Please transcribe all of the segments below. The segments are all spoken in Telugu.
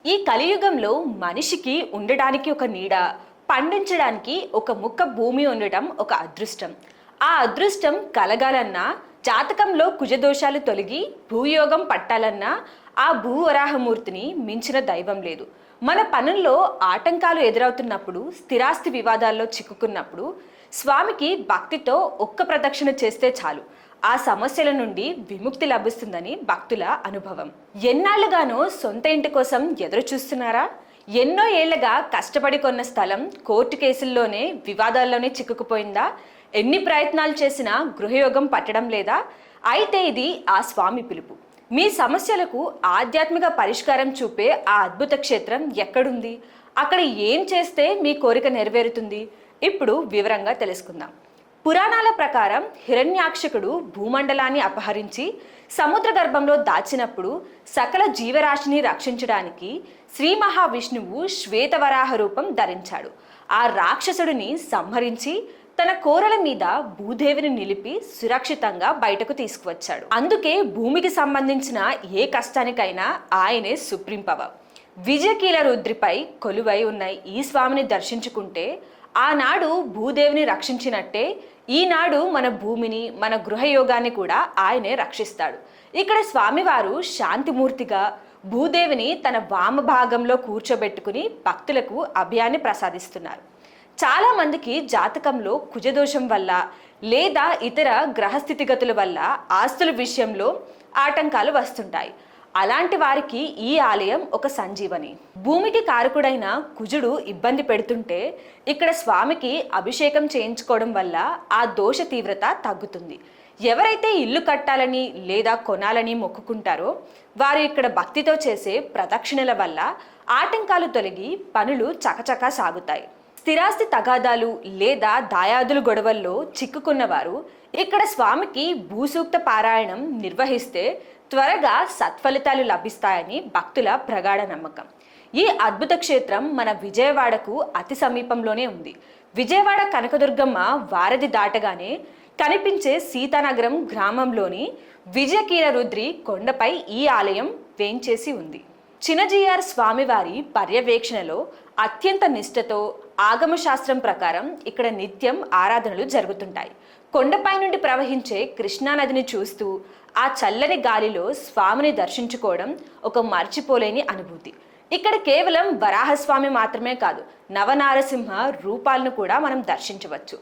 ఈ కలియుగంలో మనిషికి ఉండడానికి ఒక నీడ, పండించడానికి ఒక ముక్క భూమి ఉండటం ఒక అదృష్టం. ఆ అదృష్టం కలగాలన్నా, జాతకంలో కుజదోషాలు తొలగి భూయోగం పట్టాలన్నా ఆ భూవరాహమూర్తిని మించిన దైవం లేదు. మన పనుల్లో ఆటంకాలు ఎదురవుతున్నప్పుడు, స్థిరాస్తి వివాదాల్లో చిక్కుకున్నప్పుడు స్వామికి భక్తితో ఒక్క ప్రదక్షిణ చేస్తే చాలు, ఆ సమస్యల నుండి విముక్తి లభిస్తుందని భక్తుల అనుభవం. ఎన్నాళ్లుగానో సొంత ఇంటి కోసం ఎదురు చూస్తున్నారా? ఎన్నో ఏళ్లుగా కష్టపడి కొన్న స్థలం కోర్టు కేసుల్లోనే, వివాదాల్లోనే చిక్కుకుపోయిందా? ఎన్ని ప్రయత్నాలు చేసినా గృహయోగం పట్టడం లేదా? అయితే ఇది ఆ స్వామి పిలుపు. మీ సమస్యలకు ఆధ్యాత్మిక పరిష్కారం చూపే ఆ అద్భుత క్షేత్రం ఎక్కడుంది? అక్కడ ఏం చేస్తే మీ కోరిక నెరవేరుతుంది? ఇప్పుడు వివరంగా తెలుసుకుందాం. పురాణాల ప్రకారం హిరణ్యాక్షకుడు భూమండలాన్ని అపహరించి సముద్ర గర్భంలో దాచినప్పుడు సకల జీవరాశిని రక్షించడానికి శ్రీ మహావిష్ణువు శ్వేతవరాహ రూపం ధరించాడు. ఆ రాక్షసుడిని సంహరించి తన కోరల మీద భూదేవిని నిలిపి సురక్షితంగా బయటకు తీసుకువచ్చాడు. అందుకే భూమికి సంబంధించిన ఏ కష్టానికైనా ఆయనే సుప్రీం పవర్. విజయకీల రుద్రిపై కొలువై ఉన్న ఈ స్వామిని దర్శించుకుంటే ఆనాడు భూదేవిని రక్షించినట్టే ఈనాడు మన భూమిని, మన గృహయోగాన్ని కూడా ఆయనే రక్షిస్తాడు. ఇక్కడ స్వామివారు శాంతిమూర్తిగా భూదేవిని తన వామ భాగంలో కూర్చోబెట్టుకుని భక్తులకు అభయాన్ని ప్రసాదిస్తున్నారు. చాలా మందికి జాతకంలో కుజదోషం వల్ల లేదా ఇతర గ్రహస్థితిగతుల వల్ల ఆస్తుల విషయంలో ఆటంకాలు వస్తుంటాయి. అలాంటి వారికి ఈ ఆలయం ఒక సంజీవని. భూమికి కారకుడైన కుజుడు ఇబ్బంది పెడుతుంటే ఇక్కడ స్వామికి అభిషేకం చేయించుకోవడం వల్ల ఆ దోష తీవ్రత తగ్గుతుంది. ఎవరైతే ఇల్లు కట్టాలని లేదా కొనాలని మొక్కుకుంటారో వారు ఇక్కడ భక్తితో చేసే ప్రదక్షిణల వల్ల ఆటంకాలు తొలగి పనులు చకచకా సాగుతాయి. స్థిరాస్తి తగాదాలు లేదా దాయాదులు గొడవల్లో చిక్కుకున్నవారు ఇక్కడ స్వామికి భూసూక్త పారాయణం నిర్వహిస్తే త్వరగా సత్ఫలితాలు లభిస్తాయని భక్తుల ప్రగాఢ నమ్మకం. ఈ అద్భుత క్షేత్రం మన విజయవాడకు అతి సమీపంలోనే ఉంది. విజయవాడ కనకదుర్గమ్మ వారధి దాటగానే కనిపించే సీతానగరం గ్రామంలోని విజయకీల రుద్రి కొండపై ఈ ఆలయం వేంచేసి ఉంది. చినజీఆర్ స్వామివారి పర్యవేక్షణలో అత్యంత నిష్ఠతో ఆగమశాస్త్రం ప్రకారం ఇక్కడ నిత్యం ఆరాధనలు జరుగుతుంటాయి. కొండపై నుండి ప్రవహించే కృష్ణానదిని చూస్తూ ఆ చల్లని గాలిలో స్వామిని దర్శించుకోవడం ఒక మర్చిపోలేని అనుభూతి. ఇక్కడ కేవలం వరాహస్వామి మాత్రమే కాదు, నవనారసింహ రూపాలను కూడా మనం దర్శించవచ్చు.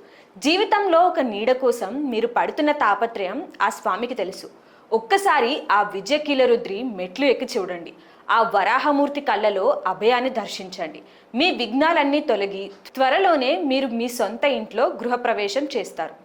జీవితంలో ఒక నీడ కోసం మీరు పడుతున్న తాపత్రయం ఆ స్వామికి తెలుసు. ఒక్కసారి ఆ విజయకీల రుద్రి మెట్లు ఎక్కి చూడండి. ఆ వరాహమూర్తి కళ్ళలో అభయాన్ని దర్శించండి. మీ విఘ్నాలన్నీ తొలగి త్వరలోనే మీరు మీ సొంత ఇంట్లో గృహప్రవేశం చేస్తారు.